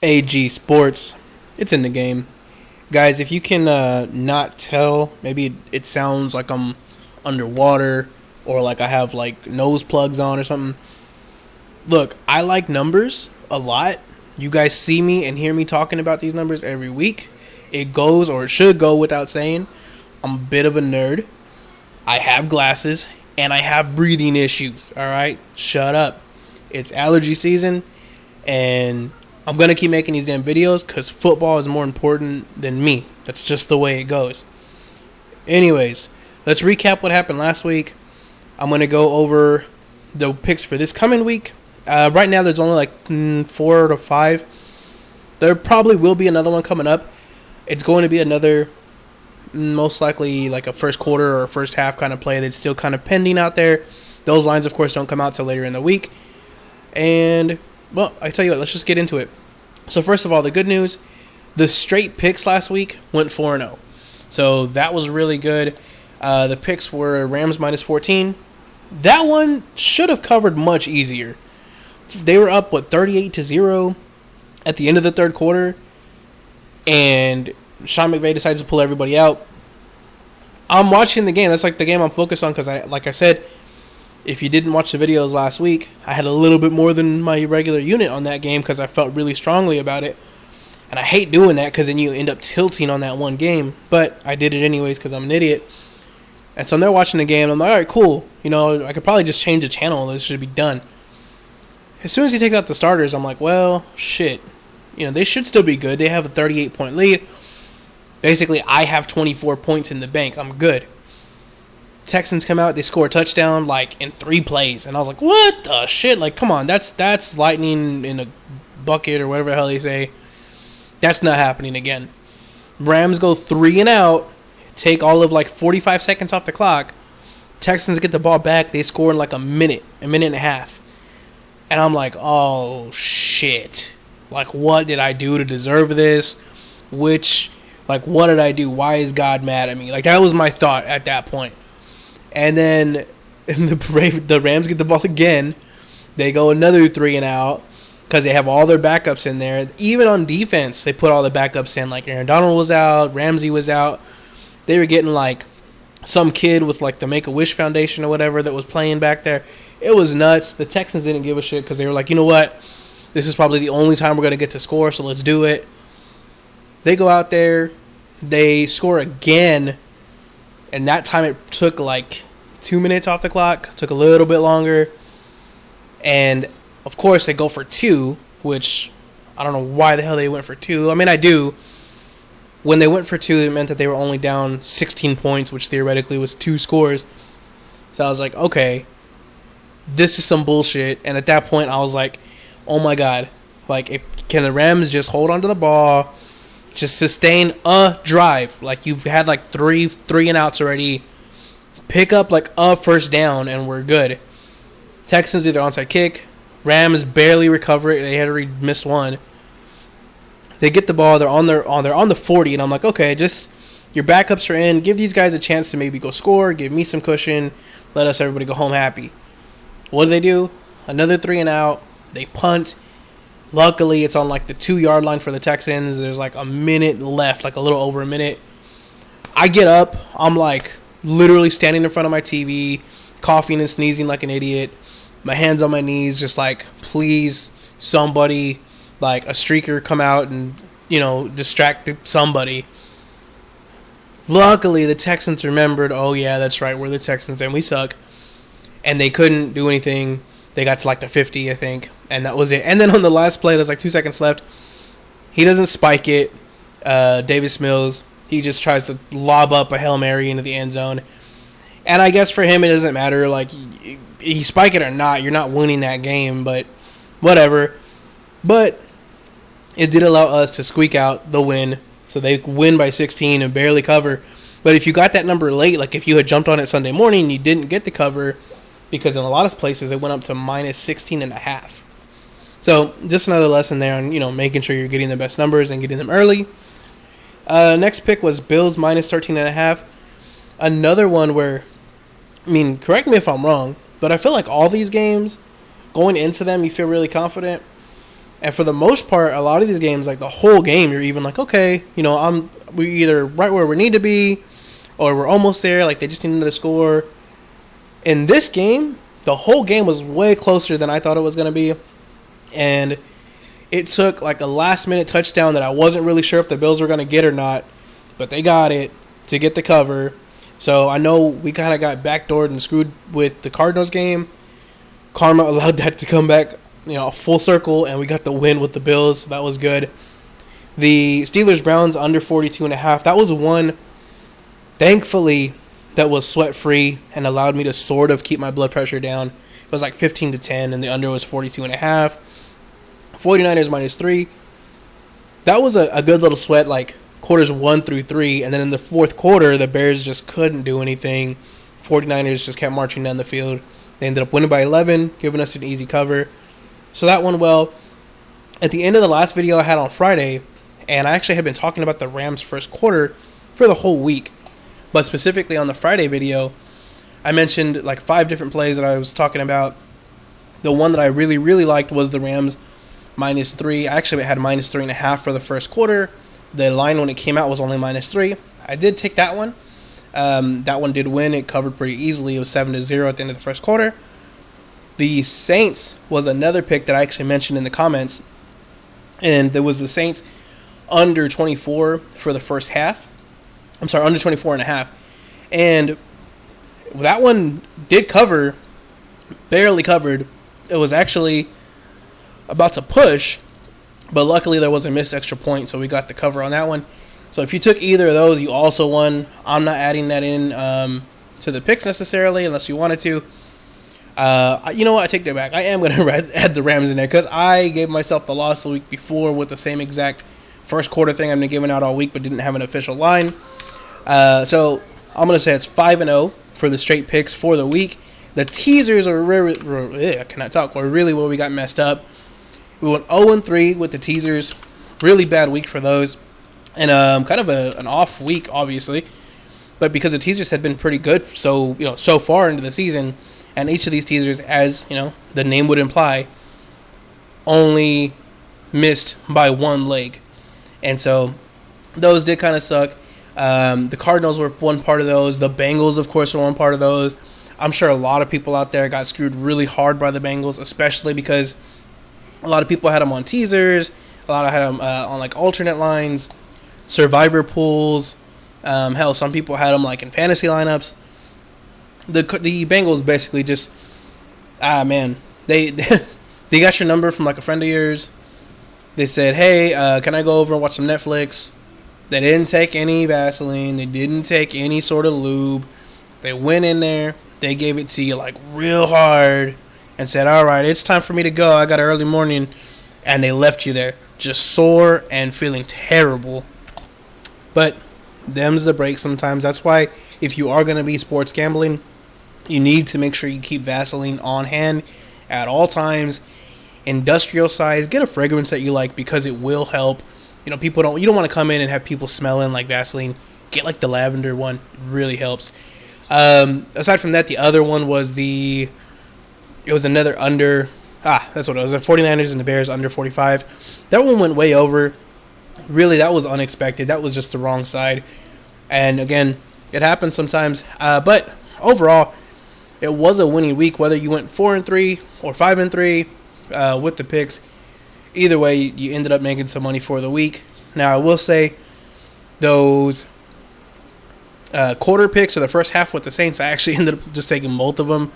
AG Sports. It's in the game. Guys, if you can not tell, maybe it sounds like I'm underwater or like I have like nose plugs on or something. Look, I like numbers a lot. You guys see me and hear me talking about these numbers every week. It goes, or it should go without saying, I'm a bit of a nerd. I have glasses and I have breathing issues. Alright? Shut up. It's allergy season and I'm going to keep making these damn videos because football is more important than me. That's just the way it goes. Anyways, let's recap what happened last week. I'm going to go over the picks for this coming week. Right now, there's only like 4 to 5. There probably will be another one coming up. It's going to be another, most likely like a first quarter or first half kind of play that's still kind of pending out there. Those lines, of course, don't come out till later in the week. And, well, I tell you what, let's just get into it. So first of all, the good news, the straight picks last week went 4-0. So that was really good. The picks were Rams minus 14. That one should have covered much easier. They were up, 38-0 at the end of the third quarter. And Sean McVay decides to pull everybody out. I'm watching the game. That's like the game I'm focused on because, like I said, if you didn't watch the videos last week, I had a little bit more than my regular unit on that game because I felt really strongly about it. And I hate doing that because then you end up tilting on that one game. But I did it anyways because I'm an idiot. And so I'm there watching the game. And I'm like, all right, cool. You know, I could probably just change the channel. This should be done. As soon as he takes out the starters, I'm like, well, shit. You know, they should still be good. They have a 38-point lead. Basically, I have 24 points in the bank. I'm good. Texans come out, they score a touchdown like in 3 plays, and I was like, "What the shit? Like, come on, that's lightning in a bucket or whatever the hell they say. That's not happening again." Rams go 3 and out, take all of like 45 seconds off the clock. Texans get the ball back, they score in like a minute and a half, and I'm like, "Oh shit! Like, what did I do to deserve this? What did I do? Why is God mad at me?" Like, that was my thought at that point. And then the Rams get the ball again. They go another 3 and out because they have all their backups in there. Even on defense, they put all the backups in. Like Aaron Donald was out, Ramsey was out. They were getting like some kid with like the Make-A-Wish Foundation or whatever that was playing back there. It was nuts. The Texans didn't give a shit because they were like, you know what? This is probably the only time we're going to get to score, so let's do it. They go out there. They score again. And that time it took like 2 minutes off the clock. Took a little bit longer. And, of course, they go for 2, which I don't know why the hell they went for 2. I mean, I do. When they went for 2, it meant that they were only down 16 points, which theoretically was 2 scores. So I was like, okay, this is some bullshit. And at that point, I was like, oh, my God. Like, can the Rams just hold on to the ball? Just sustain a drive. Like, you've had like three and outs already. Pick up like a first down and we're good. Texans either onside kick. Rams barely recover it. They had already missed one. They get the ball. They're on the 40, and I'm like, okay, just your backups are in. Give these guys a chance to maybe go score. Give me some cushion. Let us everybody go home happy. What do? Another 3 and out. They punt. Luckily, it's on like the 2-yard line for the Texans. There's like a minute left, like a little over a minute. I get up. I'm like literally standing in front of my TV, coughing and sneezing like an idiot. My hands on my knees, just like, please, somebody, like a streaker come out and, you know, distract somebody. Luckily, the Texans remembered, oh yeah, that's right, we're the Texans and we suck. And they couldn't do anything. They got to like the 50, I think, and that was it. And then on the last play, there's like 2 seconds left. He doesn't spike it. Davis Mills, he just tries to lob up a Hail Mary into the end zone. And I guess for him, it doesn't matter. Like, he spike it or not, you're not winning that game, but whatever. But it did allow us to squeak out the win. So they win by 16 and barely cover. But if you got that number late, like if you had jumped on it Sunday morning and you didn't get the cover, because in a lot of places it went up to minus 16.5. So just another lesson there on, you know, making sure you're getting the best numbers and getting them early. Next pick was Bills minus 13.5. Another one where, I mean, correct me if I'm wrong, but I feel like all these games, going into them, you feel really confident. And for the most part, a lot of these games, like the whole game, you're even like, okay, we either right where we need to be, or we're almost there. Like they just need another score. In this game, the whole game was way closer than I thought it was going to be, and it took like a last-minute touchdown that I wasn't really sure if the Bills were going to get or not, but they got it to get the cover. So I know we kind of got backdoored and screwed with the Cardinals game. Karma allowed that to come back, full circle, and we got the win with the Bills. So that was good. The Steelers-Browns under 42.5. That was one, thankfully, that was sweat-free and allowed me to sort of keep my blood pressure down. It was like 15-10, and the under was 42.5. 49ers -3. That was a good little sweat, like quarters 1 through 3. And then in the fourth quarter, the Bears just couldn't do anything. 49ers just kept marching down the field. They ended up winning by 11, giving us an easy cover. So that went well. At the end of the last video I had on Friday, and I actually had been talking about the Rams' first quarter for the whole week. But specifically on the Friday video, I mentioned like 5 different plays that I was talking about. The one that I really, really liked was the Rams -3. I actually had -3.5 for the first quarter. The line when it came out was only -3. I did take that one. That one did win. It covered pretty easily. It was 7-0 at the end of the first quarter. The Saints was another pick that I actually mentioned in the comments. And there was the Saints under 24 for the first half. I'm sorry, under 24.5. And that one did cover, barely covered. It was actually about to push, but luckily there was a missed extra point, so we got the cover on that one. So if you took either of those, you also won. I'm not adding that in to the picks necessarily, unless you wanted to. You know what? I take that back. I am going to add the Rams in there because I gave myself the loss the week before with the same exact first quarter thing I've been giving out all week, but didn't have an official line. So I'm going to say it's 5-0 for the straight picks for the week. The teasers are I cannot talk. Were really where we got messed up. We went 0-3 with the teasers. Really bad week for those. And kind of an off week, obviously. But because the teasers had been pretty good so far into the season, and each of these teasers, as the name would imply, only missed by one leg. And so those did kind of suck. The Cardinals were one part of those. The Bengals, of course, were one part of those. I'm sure a lot of people out there got screwed really hard by the Bengals, especially because a lot of people had them on teasers. A lot had them on like alternate lines, survivor pools. Hell, some people had them like in fantasy lineups. The Bengals basically just, they they got your number from like a friend of yours. They said, hey, can I go over and watch some Netflix? They didn't take any Vaseline. They didn't take any sort of lube. They went in there. They gave it to you like real hard and said, all right, it's time for me to go. I got an early morning. And they left you there just sore and feeling terrible. But them's the break sometimes. That's why if you are going to be sports gambling, you need to make sure you keep Vaseline on hand at all times. Industrial size. Get a fragrance that you like because it will help. You don't want to come in and have people smelling like Vaseline. Get like the lavender one. It really helps. Aside from that, the other one was it was another under. That's what it was. The 49ers and the Bears under 45. That one went way over. Really, that was unexpected. That was just the wrong side. And again, it happens sometimes. But overall, it was a winning week. Whether you went 4-3 or 5-3 with the picks, either way, you ended up making some money for the week. Now, I will say those quarter picks or the first half with the Saints, I actually ended up just taking both of them.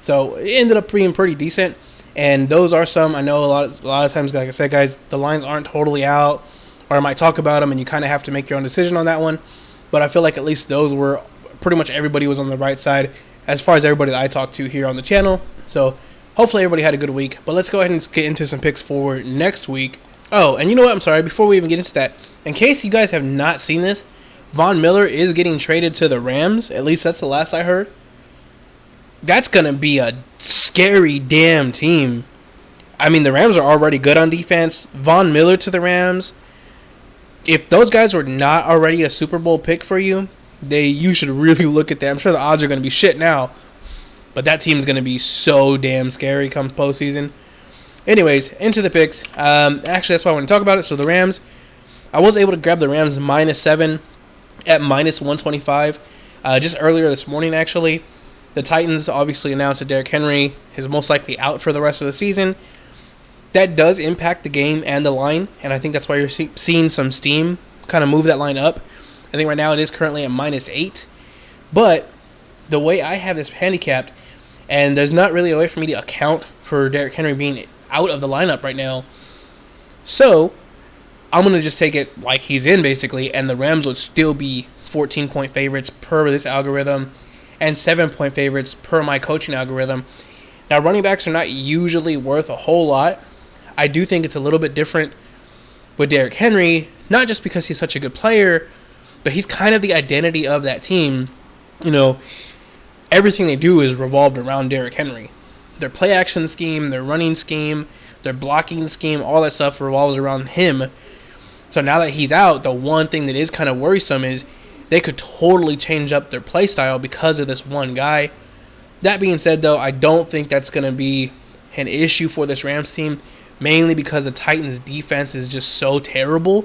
So it ended up being pretty decent. And those are some, I know a lot of times, like I said, guys, the lines aren't totally out, or I might talk about them and you kind of have to make your own decision on that one. But I feel like at least those were, pretty much everybody was on the right side as far as everybody that I talked to here on the channel. So hopefully everybody had a good week. But let's go ahead and get into some picks for next week. Oh, and you know what? I'm sorry. Before we even get into that, in case you guys have not seen this, Von Miller is getting traded to the Rams. At least that's the last I heard. That's going to be a scary damn team. I mean, the Rams are already good on defense. Von Miller to the Rams. If those guys were not already a Super Bowl pick for you, you should really look at that. I'm sure the odds are going to be shit now, but that team's going to be so damn scary come postseason. Anyways, into the picks. Actually, that's why I want to talk about it. So the Rams, I was able to grab the Rams -7 at -125 just earlier this morning, actually. The Titans obviously announced that Derrick Henry is most likely out for the rest of the season. That does impact the game and the line, and I think that's why you're seeing some steam kind of move that line up. I think right now it is currently at -8. But the way I have this handicapped, and there's not really a way for me to account for Derrick Henry being out of the lineup right now. So I'm going to just take it like he's in, basically, and the Rams would still be 14-point favorites per this algorithm and 7-point favorites per my coaching algorithm. Now, running backs are not usually worth a whole lot. I do think it's a little bit different with Derrick Henry, not just because he's such a good player, but he's kind of the identity of that team. You know, everything they do is revolved around Derrick Henry. Their play action scheme, their running scheme, their blocking scheme, all that stuff revolves around him. So now that he's out, the one thing that is kind of worrisome is they could totally change up their play style because of this one guy. That being said, though, I don't think that's going to be an issue for this Rams team, mainly because the Titans' defense is just so terrible.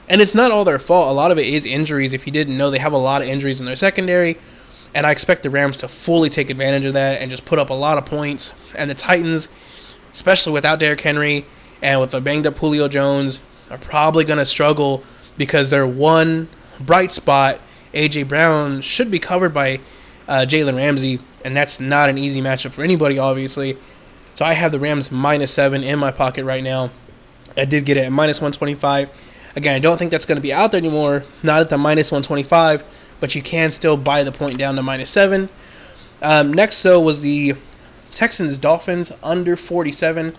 And it's not all their fault. A lot of it is injuries. If you didn't know, they have a lot of injuries in their secondary. And I expect the Rams to fully take advantage of that and just put up a lot of points. And the Titans, especially without Derrick Henry and with a banged-up Julio Jones, are probably going to struggle because their one bright spot, A.J. Brown, should be covered by Jalen Ramsey. And that's not an easy matchup for anybody, obviously. So I have the Rams -7 in my pocket right now. I did get it at -125. Again, I don't think that's going to be out there anymore. Not at the -125. But you can still buy the point down to -7. Next, though, was the Texans Dolphins under 47.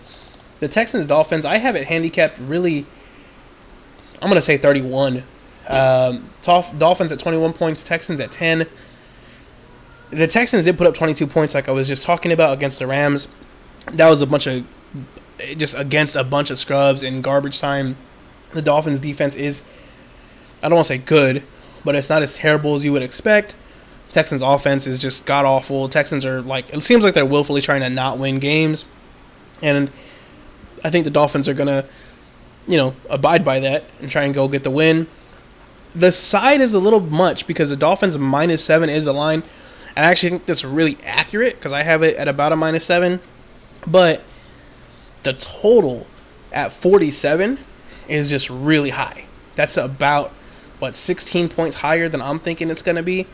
The Texans Dolphins, I have it handicapped really, I'm going to say 31. Dolphins at 21 points, Texans at 10. The Texans did put up 22 points like I was just talking about against the Rams. That was just against a bunch of scrubs in garbage time. The Dolphins defense is, I don't want to say good, but it's not as terrible as you would expect. Texans offense is just god-awful. Texans are it seems like they're willfully trying to not win games. And I think the Dolphins are going to, abide by that and try and go get the win. The side is a little much because the Dolphins -7 is the line. And I actually think that's really accurate because I have it at about a -7. But the total at 47 is just really high. That's about 16 points higher than I'm thinking it's going to be.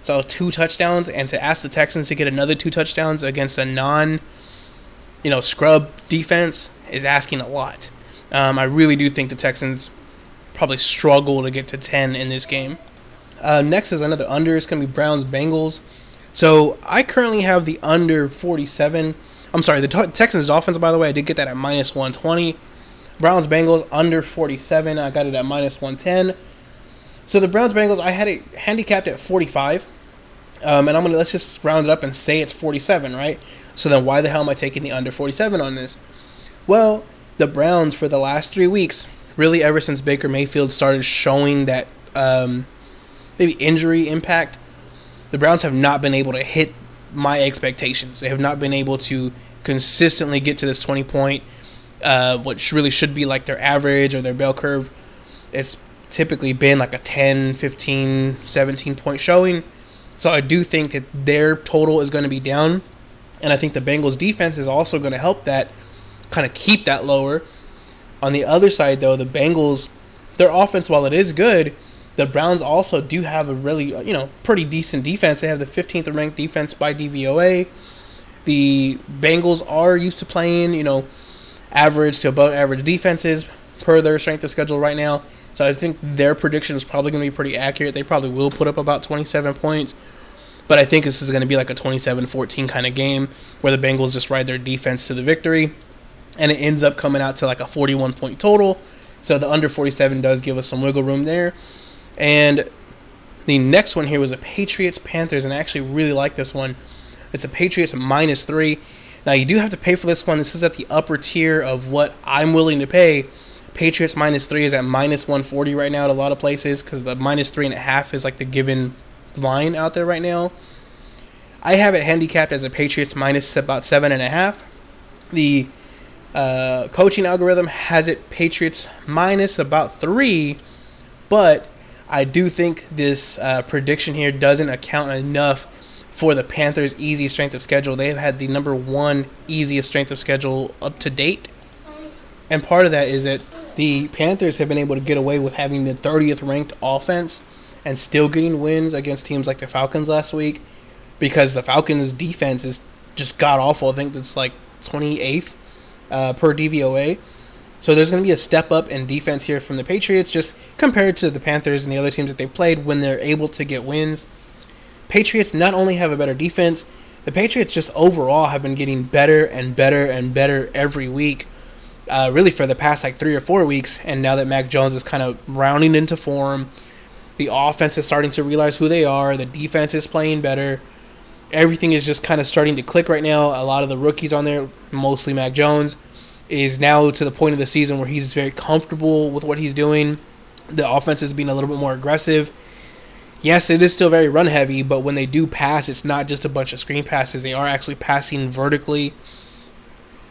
So 2 touchdowns, and to ask the Texans to get another 2 touchdowns against a scrub defense is asking a lot. I really do think the Texans probably struggle to get to 10 in this game. Next is another under. It's going to be Browns Bengals. So I currently have the under 47. I'm sorry, the Texans Dolphins, by the way, I did get that at -120. Browns Bengals under 47. I got it at -110. So the Browns Bengals, I had it handicapped at 45, and let's just round it up and say it's 47, right? So then why the hell am I taking the under 47 on this? Well, the Browns for the last 3 weeks, really ever since Baker Mayfield started showing that maybe injury impact, the Browns have not been able to hit my expectations. They have not been able to consistently get to this 20-point, which really should be like their average or their bell curve. It's typically been like a 10, 15, 17-point showing. So I do think that their total is going to be down. And I think the Bengals defense is also going to help that, kind of keep that lower. On the other side, though, the Bengals, their offense, while it is good, the Browns also do have a really, pretty decent defense. They have the 15th ranked defense by DVOA. The Bengals are used to playing, average to above average defenses per their strength of schedule right now. So I think their prediction is probably going to be pretty accurate. They probably will put up about 27 points. But I think this is going to be like a 27-14 kind of game where the Bengals just ride their defense to the victory. And it ends up coming out to like a 41-point total. So the under 47 does give us some wiggle room there. And the next one here was a Patriots Panthers. And I actually really like this one. It's a Patriots -3. Now you do have to pay for this one. This is at the upper tier of what I'm willing to pay. Patriots -3 is at -140 right now at a lot of places because the -3.5 is like the given line out there right now. I have it handicapped as a Patriots minus about 7.5. The Coaching algorithm has it Patriots minus about 3, but I do think this prediction here doesn't account enough for the Panthers' easy strength of schedule. They've had the number 1 easiest strength of schedule up to date, and part of that is that the Panthers have been able to get away with having the 30th ranked offense and still getting wins against teams like the Falcons last week, because the Falcons' defense is just god awful. I think it's like 28th per DVOA. So there's going to be a step up in defense here from the Patriots, just compared to the Panthers and the other teams that they've played when they're able to get wins. Patriots not only have a better defense, the Patriots just overall have been getting better and better and better every week, really for the past like 3 or 4 weeks. And now that Mac Jones is kind of rounding into form, the offense is starting to realize who they are, the defense is playing better. Everything is just kind of starting to click right now. A lot of the rookies on there, mostly Mac Jones, is now to the point of the season where he's very comfortable with what he's doing. The offense is being a little bit more aggressive. Yes, it is still very run heavy, but when they do pass, it's not just a bunch of screen passes. They are actually passing vertically.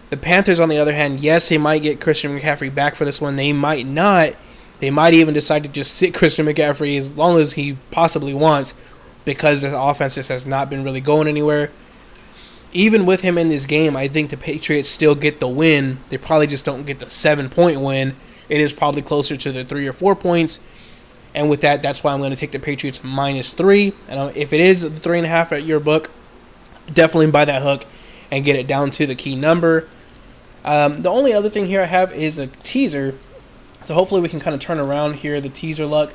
The Panthers, on the other hand, yes, they might get Christian McCaffrey back for this one. They might not. They might even decide to just sit Christian McCaffrey as long as he possibly wants, because the offense just has not been really going anywhere. Even with him in this game, I think the Patriots still get the win. They probably just don't get the 7-point win. It is probably closer to the 3 or 4 points. And with that, that's why I'm going to take the Patriots minus 3. And if it is the 3.5 at your book, definitely buy that hook and get it down to the key number. The only other thing here I have is a teaser. So hopefully we can kind of turn around here the teaser luck.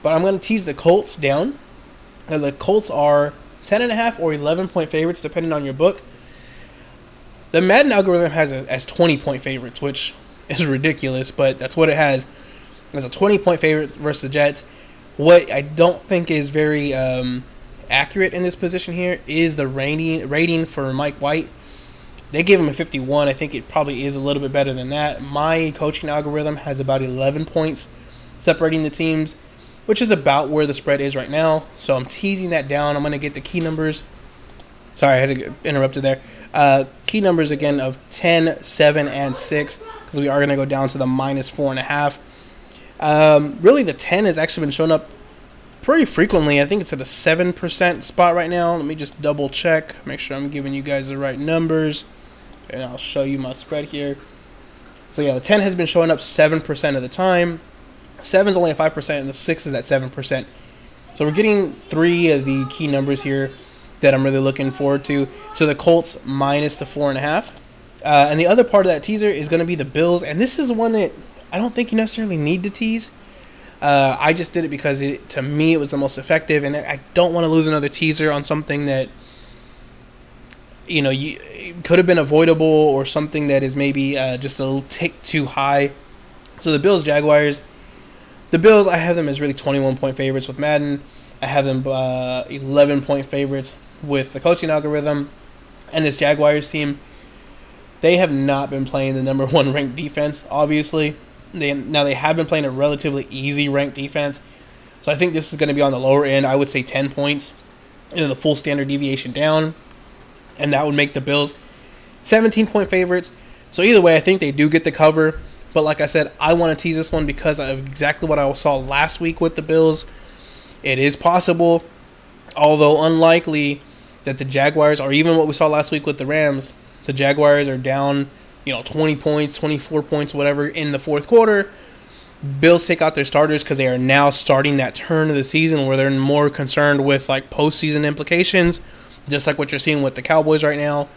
But I'm going to tease the Colts down. And the Colts are 10.5 or 11-point favorites, depending on your book. The Madden algorithm has it as 20-point favorites, which is ridiculous, but that's what it has. As a 20-point favorite versus the Jets. What I don't think is very accurate in this position here is the rating for Mike White. They gave him a 51. I think it probably is a little bit better than that. My coaching algorithm has about 11 points separating the teams, which is about where the spread is right now. So I'm teasing that down. I'm going to get the key numbers. Sorry, I had to get interrupted there. Key numbers again of 10, 7, and 6, because we are going to go down to the minus 4.5. Really, the 10 has actually been showing up pretty frequently. I think it's at a 7% spot right now. Let me just double check, make sure I'm giving you guys the right numbers, and I'll show you my spread here. So yeah, the 10 has been showing up 7% of the time. 7 is only at 5%, and the 6 is at 7%. So we're getting 3 of the key numbers here that I'm really looking forward to. So the Colts minus the 4.5. And the other part of that teaser is going to be the Bills, and this is one that I don't think you necessarily need to tease. I just did it because to me it was the most effective, and I don't want to lose another teaser on something that it could have been avoidable, or something that is maybe just a little tick too high. So the Bills Jaguars. The Bills, I have them as really 21-point favorites with Madden. I have them 11-point favorites with the coaching algorithm. And this Jaguars team, they have not been playing the number 1 ranked defense, obviously. They have been playing a relatively easy ranked defense. So I think this is going to be on the lower end. I would say 10 points, the full standard deviation down. And that would make the Bills 17-point favorites. So either way, I think they do get the cover. But like I said, I want to tease this one because of exactly what I saw last week with the Bills. It is possible, although unlikely, that the Jaguars, or even what we saw last week with the Rams, the Jaguars are down 20 points, 24 points, whatever, in the fourth quarter. Bills take out their starters because they are now starting that turn of the season where they're more concerned with like postseason implications, just like what you're seeing with the Cowboys right now.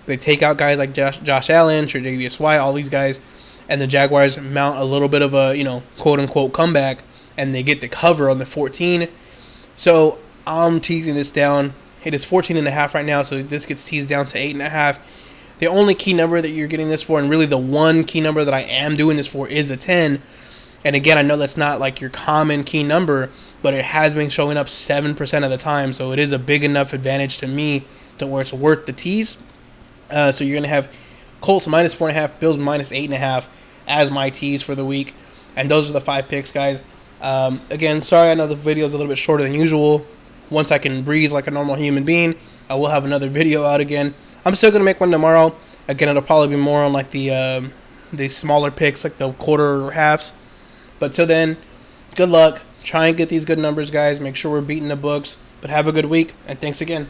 They take out guys like Josh Allen, Tre'Davious White, all these guys, and the Jaguars mount a little bit of a, quote-unquote comeback, and they get the cover on the 14. So I'm teasing this down. It is 14.5 right now, so this gets teased down to 8.5. The only key number that you're getting this for, and really the one key number that I am doing this for, is a 10. And again, I know that's not like your common key number, but it has been showing up 7% of the time, so it is a big enough advantage to me to where it's worth the tease. So you're going to have Colts minus 4.5, Bills minus 8.5 as my tease for the week. And those are the 5 picks, guys. Again, sorry, I know the video is a little bit shorter than usual. Once I can breathe like a normal human being, I will have another video out again. I'm still going to make one tomorrow, Again, it'll probably be more on like the smaller picks, like the quarter or halves. But till then, good luck. Try and get these good numbers, guys. Make sure we're beating the books. But have a good week, and thanks again.